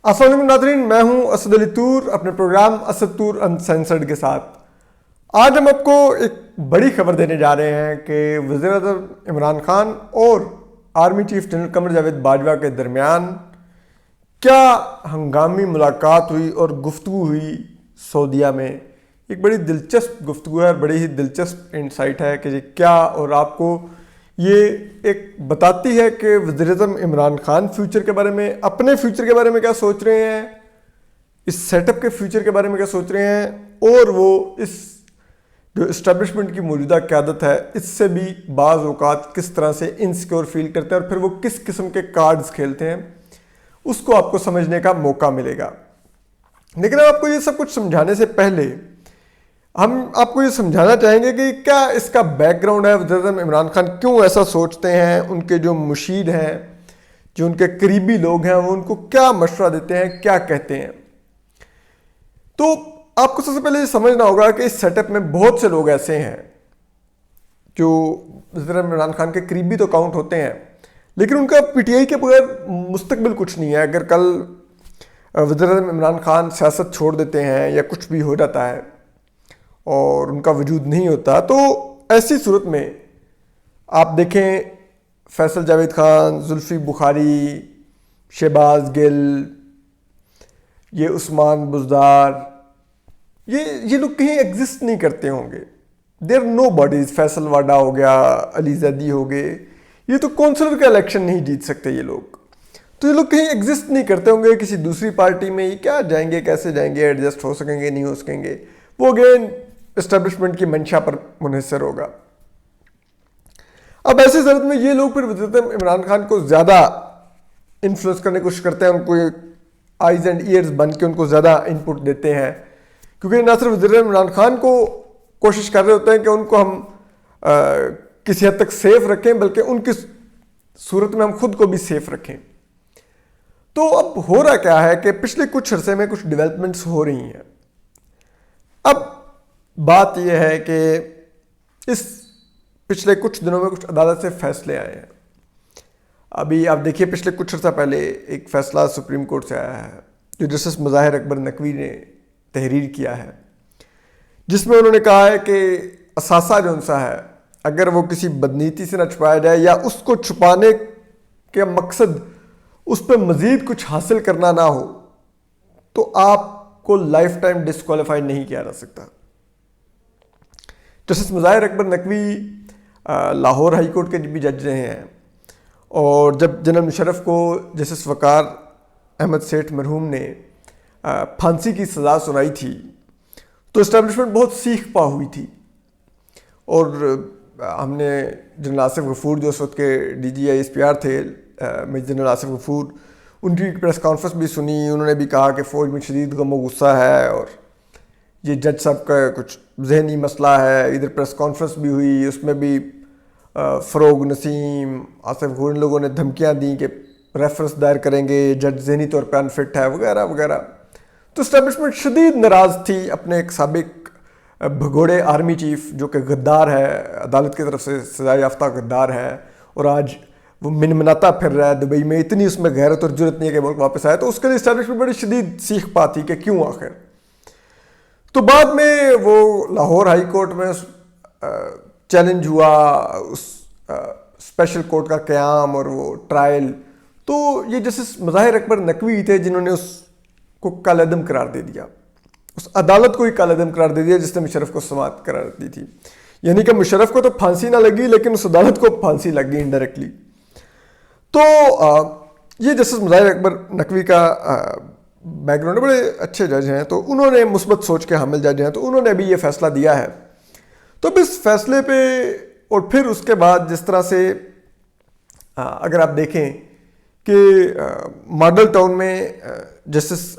السلام علیکم ناظرین، میں ہوں اسد علی طور اپنے پروگرام اسد طور انسینسرڈ کے ساتھ۔ آج ہم آپ کو ایک بڑی خبر دینے جا رہے ہیں کہ وزیر اعظم عمران خان اور army chief general Qamar Javed Bajwa کے درمیان کیا ہنگامی ملاقات ہوئی اور گفتگو ہوئی سعودیہ میں۔ ایک بڑی دلچسپ گفتگو ہے، بڑی ہی دلچسپ انسائٹ ہے کہ یہ کیا، اور آپ کو یہ ایک بتاتی ہے کہ وزیر اعظم عمران خان فیوچر کے بارے میں، اپنے فیوچر کے بارے میں کیا سوچ رہے ہیں، اس سیٹ اپ کے فیوچر کے بارے میں کیا سوچ رہے ہیں، اور وہ اس جو اسٹیبلشمنٹ کی موجودہ قیادت ہے اس سے بھی بعض اوقات کس طرح سے انسیکیور فیل کرتے ہیں، اور پھر وہ کس قسم کے کارڈز کھیلتے ہیں، اس کو آپ کو سمجھنے کا موقع ملے گا۔ لیکن آپ کو یہ سب کچھ سمجھانے سے پہلے ہم آپ کو یہ سمجھانا چاہیں گے کہ کیا اس کا بیک گراؤنڈ ہے، وزیر اعظم عمران خان کیوں ایسا سوچتے ہیں، ان کے جو مشیر ہیں، جو ان کے قریبی لوگ ہیں، وہ ان کو کیا مشورہ دیتے ہیں، کیا کہتے ہیں۔ تو آپ کو سب سے پہلے یہ سمجھنا ہوگا کہ اس سیٹ اپ میں بہت سے لوگ ایسے ہیں جو وزیر اعظم عمران خان کے قریبی تو کاؤنٹ ہوتے ہیں، لیکن ان کا پی ٹی آئی کے بغیر مستقبل کچھ نہیں ہے۔ اگر کل وزیر اعظم عمران خان سیاست چھوڑ دیتے ہیں یا کچھ بھی ہو جاتا ہے اور ان کا وجود نہیں ہوتا، تو ایسی صورت میں آپ دیکھیں فیصل جاوید خان، زلفی بخاری، شہباز گل، یہ عثمان بزدار، یہ لوگ کہیں ایگزسٹ نہیں کرتے ہوں گے۔ دیر نو باڈیز۔ فیصل واڈا ہو گیا، علی زیدی ہو گئے، یہ تو کونسلر کا الیکشن نہیں جیت سکتے یہ لوگ، تو یہ لوگ کہیں ایگزسٹ نہیں کرتے ہوں گے کسی دوسری پارٹی میں۔ یہ کیا جائیں گے، کیسے جائیں گے، ایڈجسٹ ہو سکیں گے نہیں ہو سکیں گے، وہ اگین اسٹیبلشمنٹ کی منشا پر منحصر ہوگا۔ اب ایسی صورت میں یہ لوگ پھر وزیر اعظم عمران خان کو زیادہ انفلوئنس کرنے کی کوشش کرتے ہیں، ان کو آئیز اینڈ ایئرز بن کے ان کو زیادہ ان پٹ دیتے ہیں، کیونکہ نہ صرف وزیر اعظم عمران خان کو کوشش کر رہے ہوتے ہیں کہ ان کو ہم کسی حد تک سیف رکھیں، بلکہ ان کی صورت میں ہم خود کو بھی سیف رکھیں۔ تو اب ہو رہا کیا ہے کہ پچھلے کچھ عرصے میں کچھ ڈیولپمنٹس ہو رہی ہیں۔ اب بات یہ ہے کہ اس پچھلے کچھ دنوں میں کچھ عدالت سے فیصلے آئے ہیں۔ ابھی آپ دیکھیے پچھلے کچھ عرصہ پہلے ایک فیصلہ سپریم کورٹ سے آیا ہے جو جسٹس مظاہر اکبر نقوی نے تحریر کیا ہے، جس میں انہوں نے کہا ہے کہ اثاثہ جو سا ہے، اگر وہ کسی بدنیتی سے نہ چھپایا جائے یا اس کو چھپانے کے مقصد اس پہ مزید کچھ حاصل کرنا نہ ہو، تو آپ کو لائف ٹائم ڈسکوالیفائی نہیں کیا جا سکتا۔ جسٹس مظاہر اکبر نقوی لاہور ہائی کورٹ کے بھی جج رہے ہیں، اور جب جنرل مشرف کو جسٹس وقار احمد سیٹھ مرحوم نے پھانسی کی سزا سنائی تھی تو اسٹیبلشمنٹ بہت سیخ پا ہوئی تھی، اور ہم نے جنرل آصف غفور جو اس وقت کے D G I S P R تھے، میجر جنرل آصف غفور، ان کی پریس کانفرنس بھی سنی۔ انہوں نے بھی کہا کہ فوج میں شدید غم و غصہ ہے، اور یہ جج صاحب کا کچھ ذہنی مسئلہ ہے۔ ادھر پریس کانفرنس بھی ہوئی، اس میں بھی فروغ نسیم، آصف غفور، ان لوگوں نے دھمکیاں دیں کہ ریفرنس دائر کریں گے، جج ذہنی طور پہ انفٹ ہے وغیرہ وغیرہ۔ تو اسٹیبلشمنٹ شدید ناراض تھی اپنے ایک سابق بھگوڑے آرمی چیف جو کہ غدار ہے، عدالت کی طرف سے سزا یافتہ غدار ہے، اور آج وہ منمناتا پھر رہا ہے دبئی میں، اتنی اس میں غیرت اور جرت نہیں ہے کہ ملک واپس آئے۔ تو اس کے لیے اسٹیبلشمنٹ بڑی شدید سیخ پا تھی کہ کیوں آخر۔ تو بعد میں وہ لاہور ہائی کورٹ میں چیلنج ہوا، اس اسپیشل کورٹ کا قیام اور وہ ٹرائل، تو یہ جسٹس مظاہر اکبر نقوی تھے جنہوں نے اس کو کالعدم قرار دے دیا، اس عدالت کو ہی کالعدم قرار دے دیا جس نے مشرف کو سماعت قرار دی تھی۔ یعنی کہ مشرف کو تو پھانسی نہ لگی، لیکن اس عدالت کو پھانسی لگ گئی انڈائریکٹلی۔ تو یہ جسٹس مظاہر اکبر نقوی کا بیک گراؤنڈ، بڑے اچھے جج ہیں، تو انہوں نے مثبت سوچ کے حامل جج ہیں، تو انہوں نے ابھی یہ فیصلہ دیا ہے۔ تو اب اس فیصلے پہ، اور پھر اس کے بعد جس طرح سے اگر آپ دیکھیں کہ ماڈل ٹاؤن میں جسٹس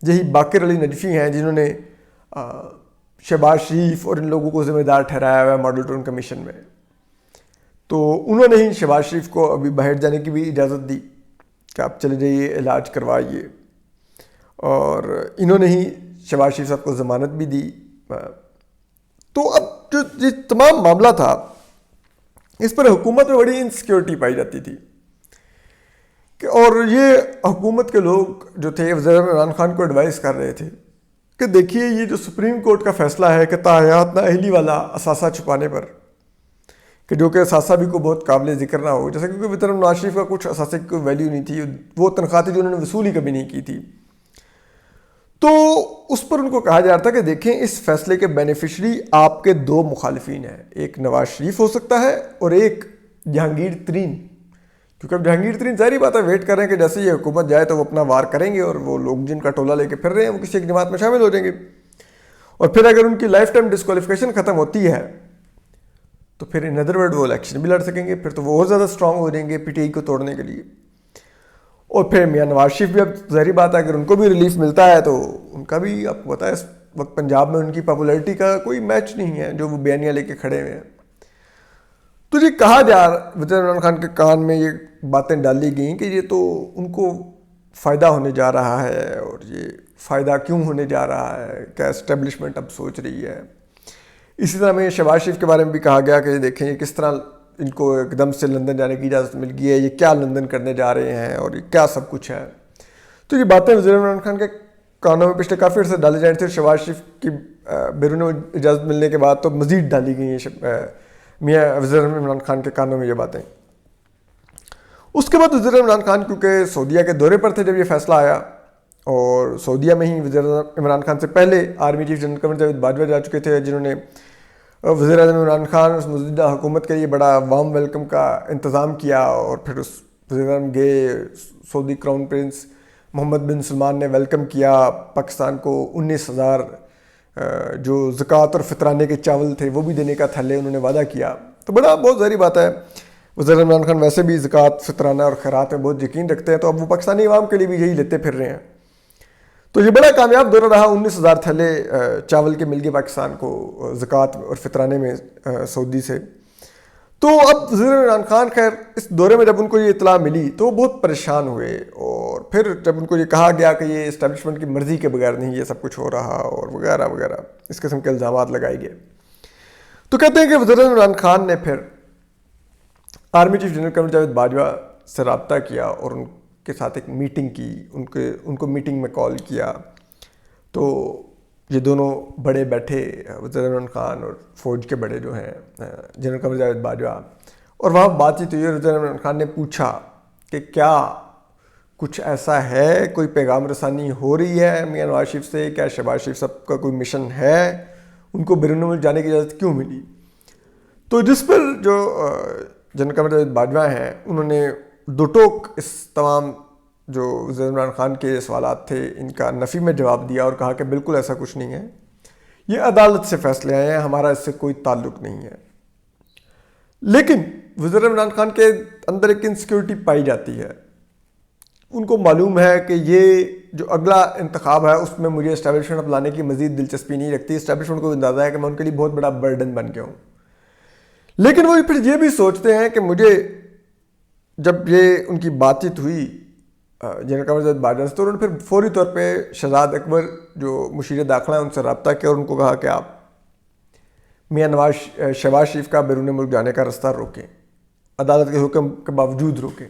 یہی باقر علی نجفی ہیں جنہوں نے شہباز شریف اور ان لوگوں کو ذمہ دار ٹھہرایا ہوا ہے ماڈل ٹاؤن کمیشن میں، تو انہوں نے ہی شہباز شریف کو ابھی باہر جانے کی بھی اجازت دی کہ آپ چلے جائیے، علاج کروائیے، اور انہوں نے ہی شہباز شریف صاحب کو ضمانت بھی دی۔ تو اب جو یہ تمام معاملہ تھا، اس پر حکومت میں بڑی انسیکیورٹی پائی جاتی تھی اور یہ حکومت کے لوگ جو تھے وزیر اعظم عمران خان کو ایڈوائز کر رہے تھے کہ دیکھیے یہ جو سپریم کورٹ کا فیصلہ ہے کہ تاحیات نااہلی والا اثاثہ چھپانے پر، کہ جو کہ اثاثہ بھی کوئی بہت قابل ذکر نہ ہو، جیسے کہ وزیر نواز شریف کا کچھ اثاثے کی کوئی ویلیو نہیں تھی، وہ تنخواہ تھی جو انہوں نے وصول ہی کبھی نہیں کی تھی، تو اس پر ان کو کہا جا رہا تھا کہ دیکھیں اس فیصلے کے بینیفیشری آپ کے دو مخالفین ہیں، ایک نواز شریف ہو سکتا ہے اور ایک جہانگیر ترین، کیونکہ اب جہانگیر ترین ظاہری بات ہے ویٹ کر رہے ہیں کہ جیسے یہ حکومت جائے تو وہ اپنا وار کریں گے اور وہ لوگ جن کا ٹولہ لے کے پھر رہے ہیں وہ کسی ایک جماعت میں شامل ہو جائیں گے، اور پھر اگر ان کی لائف ٹائم ڈسکوالیفیکیشن ختم ہوتی ہے تو پھر ان ادر ورڈ وہ الیکشن بھی لڑ سکیں گے، پھر تو وہ اور زیادہ اسٹرانگ ہو جائیں گے پی ٹی آئی کو توڑنے کے لیے، اور پھر میاں نواز شریف بھی اب ظاہری بات ہے اگر ان کو بھی ریلیف ملتا ہے تو ان کا بھی آپ کو پتہ ہے اس وقت پنجاب میں ان کی پاپولیرٹی کا کوئی میچ نہیں ہے جو وہ بیانیہ لے کے کھڑے ہوئے ہیں۔ تو یہ کہا جا وزیر عمران خان کے کان میں یہ باتیں ڈالی گئیں کہ یہ تو ان کو فائدہ ہونے جا رہا ہے، اور یہ فائدہ کیوں ہونے جا رہا ہے، کیا اسٹیبلشمنٹ اب سوچ رہی ہے۔ اسی طرح میں شہباز شریف کے بارے میں بھی کہا گیا کہ دیکھیں یہ کس طرح ان کو ایک دم سے لندن جانے کی اجازت مل گئی ہے، یہ کیا لندن کرنے جا رہے ہیں اور یہ کیا سب کچھ ہے۔ تو یہ باتیں وزیر عمران خان کے کانوں میں پچھلے کافی عرصے ڈالے جا رہے تھے، شہباز شریف کی بیرون اجازت ملنے کے بعد تو مزید ڈالی گئی ہیں میاں وزیر عمران خان کے کانوں میں یہ باتیں۔ اس کے بعد وزیر عمران خان کیونکہ سعودیہ کے دورے پر تھے جب یہ فیصلہ آیا، اور سعودیہ میں ہی وزیر عمران خان سے پہلے army chief general Qamar Javed Bajwa جا چکے تھے، جنہوں نے وزیر اعظم عمران خان اس مجدہ حکومت کے لیے بڑا وارم ویلکم کا انتظام کیا، اور پھر اس وزیر اعظم گئے، سعودی کراؤن پرنس محمد بن سلمان نے ویلکم کیا پاکستان کو، 19,000 جو زکوٰۃ اور فطرانے کے چاول تھے وہ بھی دینے کا تھلے انہوں نے وعدہ کیا۔ تو بڑا بہت ظاہری بات ہے وزیر اعظم عمران خان ویسے بھی زکوٰۃ فطرانہ اور خیرات میں بہت یقین رکھتے ہیں، تو اب وہ پاکستانی عوام کے لیے بھی یہی لیتے پھر رہے ہیں۔ تو یہ بڑا کامیاب دورہ رہا، 19,000 تھیلے چاول کے مل گئے پاکستان کو زکوٰۃ اور فطرانے میں سعودی سے۔ تو اب وزیر عمران خان خیر اس دورے میں جب ان کو یہ اطلاع ملی تو وہ بہت پریشان ہوئے، اور پھر جب ان کو یہ کہا گیا کہ یہ اسٹیبلشمنٹ کی مرضی کے بغیر نہیں یہ سب کچھ ہو رہا اور وغیرہ وغیرہ اس قسم کے الزامات لگائے گئے، تو کہتے ہیں کہ وزیر اعظم عمران خان نے پھر army chief general Qamar Javed Bajwa سے رابطہ کیا اور ان کے ساتھ ایک میٹنگ کی، ان کو میٹنگ میں کال کیا، تو یہ دونوں بڑے بیٹھے وزیر عمران خان اور فوج کے بڑے جو ہیں جنرل قمر جاوید باجوہ، اور وہاں بات چیت ہوئی، اور وزیر عمران خان نے پوچھا کہ کیا کچھ ایسا ہے، کوئی پیغام رسانی ہو رہی ہے میاں نواز شریف سے، کیا شہباز شریف صاحب کا کوئی مشن ہے، ان کو بیرون ملک جانے کی اجازت کیوں ملی؟ تو جس پر جو جنرل قمر جاوید باجوہ ہیں انہوں نے دو ٹوک اس تمام جو وزیر عمران خان کے سوالات تھے ان کا نفی میں جواب دیا، اور کہا کہ بالکل ایسا کچھ نہیں ہے، یہ عدالت سے فیصلے آئے ہیں، ہمارا اس سے کوئی تعلق نہیں ہے۔ لیکن وزیر عمران خان کے اندر ایک انسیکیورٹی پائی جاتی ہے، ان کو معلوم ہے کہ یہ جو اگلا انتخاب ہے اس میں مجھے اسٹیبلشمنٹ لانے کی مزید دلچسپی نہیں رکھتی، اسٹیبلشمنٹ کو اندازہ ہے کہ میں ان کے لیے بہت بڑا برڈن بن گیا ہوں، لیکن وہ پھر یہ بھی سوچتے ہیں کہ مجھے جب یہ ان کی بات چیت ہوئی جنرل قمر جاوید باجوہ سے، تو انہوں نے پھر فوری طور پہ شہزاد اکبر جو مشیر داخلہ ہیں ان سے رابطہ کیا، اور ان کو کہا کہ آپ میاں شہباز شریف کا بیرون ملک جانے کا راستہ روکیں، عدالت کے حکم کے باوجود روکیں۔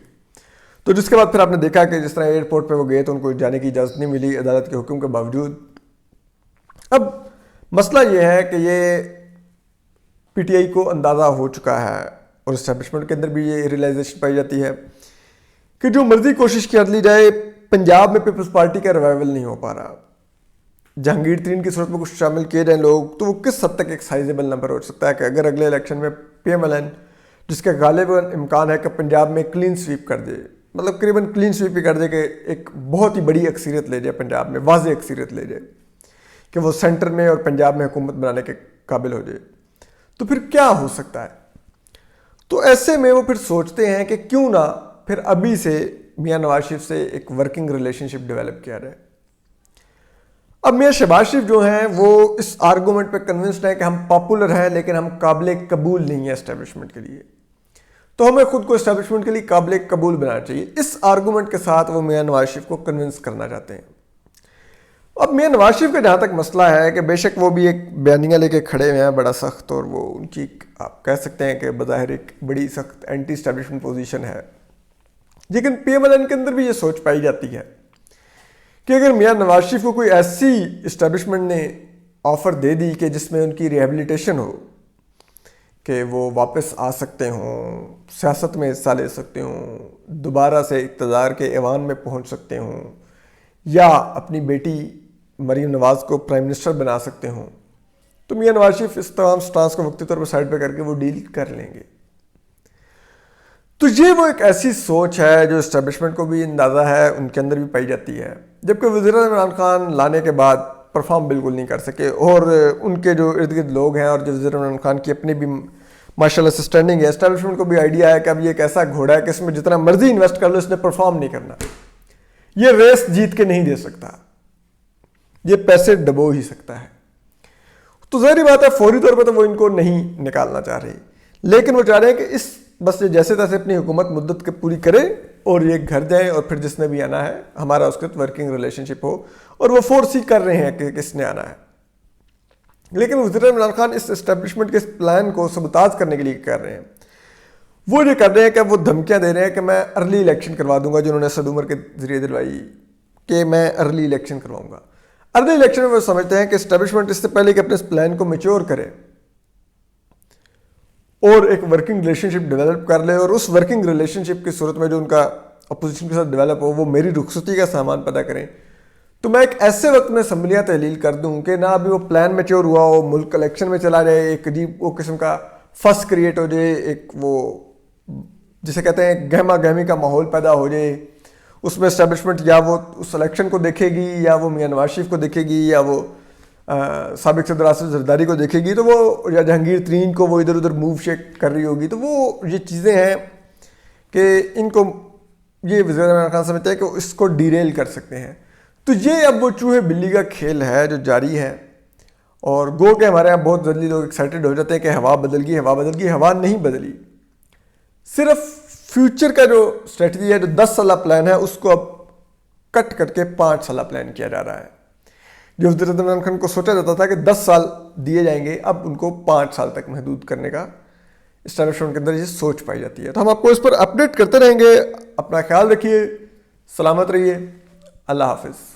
تو جس کے بعد پھر آپ نے دیکھا کہ جس طرح ایئرپورٹ پہ وہ گئے تو ان کو جانے کی اجازت نہیں ملی عدالت کے حکم کے باوجود۔ اب مسئلہ یہ ہے کہ یہ پی ٹی آئی کو اندازہ ہو چکا ہے، اور اسٹیبلشمنٹ کے اندر بھی یہ ریئلائزیشن پائی جاتی ہے کہ جو مرضی کوشش کر لی جائے پنجاب میں پیپلز پارٹی کا ریوائول نہیں ہو پا رہا۔ جہانگیر ترین کی صورت میں کچھ شامل کیے جائیں لوگ تو وہ کس حد تک ایک سائزیبل نمبر ہو سکتا ہے کہ اگر اگلے الیکشن میں پی ایم ایل این جس کا غالباً امکان ہے کہ پنجاب میں کلین سویپ کر دے، مطلب قریباً کلین سویپ ہی کر دے کہ ایک بہت ہی بڑی اکثریت لے جائے پنجاب میں، واضح اکثریت لے جائے کہ وہ سینٹر میں اور پنجاب میں حکومت بنانے کے قابل ہو جائے، تو پھر کیا ہو سکتا ہے؟ تو ایسے میں وہ پھر سوچتے ہیں کہ کیوں نہ پھر ابھی سے میاں نواز شریف سے ایک ورکنگ ریلیشن شپ ڈیولپ کیا جائے۔ اب میاں شہباز شریف جو ہیں وہ اس آرگومنٹ پہ کنونسڈ ہیں کہ ہم پاپولر ہیں لیکن ہم قابل قبول نہیں ہیں اسٹیبلشمنٹ کے لیے، تو ہمیں خود کو اسٹیبلشمنٹ کے لیے قابل قبول بنانا چاہیے۔ اس آرگومنٹ کے ساتھ وہ میاں نواز شریف کو کنونس کرنا چاہتے ہیں۔ اب میاں نواز شریف کا جہاں تک مسئلہ ہے کہ بے شک وہ بھی ایک بیانیہ لے کے کھڑے ہوئے ہیں بڑا سخت، اور وہ ان کی آپ کہہ سکتے ہیں کہ بظاہر ایک بڑی سخت اینٹی اسٹیبلشمنٹ پوزیشن ہے، لیکن PMLN کے اندر بھی یہ سوچ پائی جاتی ہے کہ اگر میاں نواز شریف کو کوئی ایسی اسٹیبلشمنٹ نے آفر دے دی کہ جس میں ان کی ریہیبلیٹیشن ہو، کہ وہ واپس آ سکتے ہوں، سیاست میں حصہ لے سکتے ہوں، دوبارہ سے اقتدار کے ایوان میں پہنچ سکتے ہوں، یا اپنی بیٹی مریم نواز کو پرائم منسٹر بنا سکتے ہوں، تو میاں نواز شریف اس تمام سٹانس کو وقتی طور پر سائڈ پہ کر کے وہ ڈیل کر لیں گے۔ تو یہ وہ ایک ایسی سوچ ہے جو اسٹیبلشمنٹ کو بھی اندازہ ہے، ان کے اندر بھی پائی جاتی ہے، جبکہ وزیر اعظم عمران خان لانے کے بعد پرفارم بالکل نہیں کر سکے، اور ان کے جو ارد گرد لوگ ہیں اور جو وزیر اعظم عمران خان کی اپنی بھی ماشاء اللہ سسٹینڈنگ ہے، اسٹیبلشمنٹ کو بھی آئیڈیا ہے کہ اب یہ ایک ایسا گھوڑا ہے کہ اس میں جتنا مرضی انویسٹ کر لو اس نے پرفارم نہیں کرنا، یہ ریس جیت کے نہیں دے سکتا، یہ پیسے ڈبو ہی سکتا ہے۔ تو ظاہری بات ہے فوری طور پر تو وہ ان کو نہیں نکالنا چاہ رہے، لیکن وہ چاہ رہے ہیں کہ اس بس یہ جیسے تیسے اپنی حکومت مدت کے پوری کرے اور یہ گھر جائیں، اور پھر جس نے بھی آنا ہے ہمارا اس کے ساتھ ورکنگ ریلیشن شپ ہو، اور وہ فورس ہی کر رہے ہیں کہ کس نے آنا ہے۔ لیکن وزیر اعظم عمران خان اس اسٹیبلشمنٹ کے اس پلان کو سبوتاژ کرنے کے لیے کر رہے ہیں، وہ یہ کر رہے ہیں کہ وہ دھمکیاں دے رہے ہیں کہ میں ارلی الیکشن کروا دوں گا، جو انہوں نے اسد عمر کے ذریعے دلوائی کہ میں ارلی الیکشن کرواؤں گا۔ ارلی الیکشن میں وہ سمجھتے ہیں کہ اسٹیبلشمنٹ اس سے پہلے کہ اپنے اس پلان کو میچور کرے اور ایک ورکنگ ریلیشن شپ ڈیولپ کر لے، اور اس ورکنگ ریلیشن شپ کی صورت میں جو ان کا اپوزیشن کے ساتھ ڈیولپ ہو وہ میری رخصتی کا سامان پیدا کریں، تو میں ایک ایسے وقت میں اسمبلیاں تحلیل کر دوں کہ نہ ابھی وہ پلان میچور ہوا ہو، ملک الیکشن میں چلا جائے، ایک عجیب وہ قسم کا فس کریٹ ہو جائے، ایک وہ جسے کہتے ہیں گہما گہمی کا ماحول پیدا ہو جائے، اس میں اسٹیبلشمنٹ یا وہ اس الیکشن کو دیکھے گی، یا وہ میاں نواز شریف کو دیکھے گی، یا وہ سابق صدر آصف زرداری کو دیکھے گی، تو وہ یا جہانگیر ترین کو وہ ادھر ادھر موو شیک کر رہی ہوگی، تو وہ یہ چیزیں ہیں کہ ان کو یہ وزیر اعظم عمران خان سمجھتے ہیں کہ اس کو ڈیریل کر سکتے ہیں۔ تو یہ اب وہ چوہے بلی کا کھیل ہے جو جاری ہے، اور گو کہ ہمارے یہاں بہت جلدی لوگ ایکسائٹیڈ ہو جاتے ہیں کہ ہوا بدل گئی، ہوا بدل گئی، ہوا نہیں بدلی، صرف فیوچر کا جو اسٹریٹجی ہے، جو 10 سالہ پلان ہے، اس کو اب کٹ کر کے 5 سالہ پلان کیا جا رہا ہے۔ جو وزیر اعظم عمران خان کو سوچا جاتا تھا کہ 10 سال دیے جائیں گے، اب ان کو 5 سال تک محدود کرنے کا اسٹیبلشمنٹ کے اندر یہ سوچ پائی جاتی ہے۔ تو ہم آپ کو اس پر اپڈیٹ کرتے رہیں گے، اپنا خیال رکھیے، سلامت رہیے، اللہ حافظ۔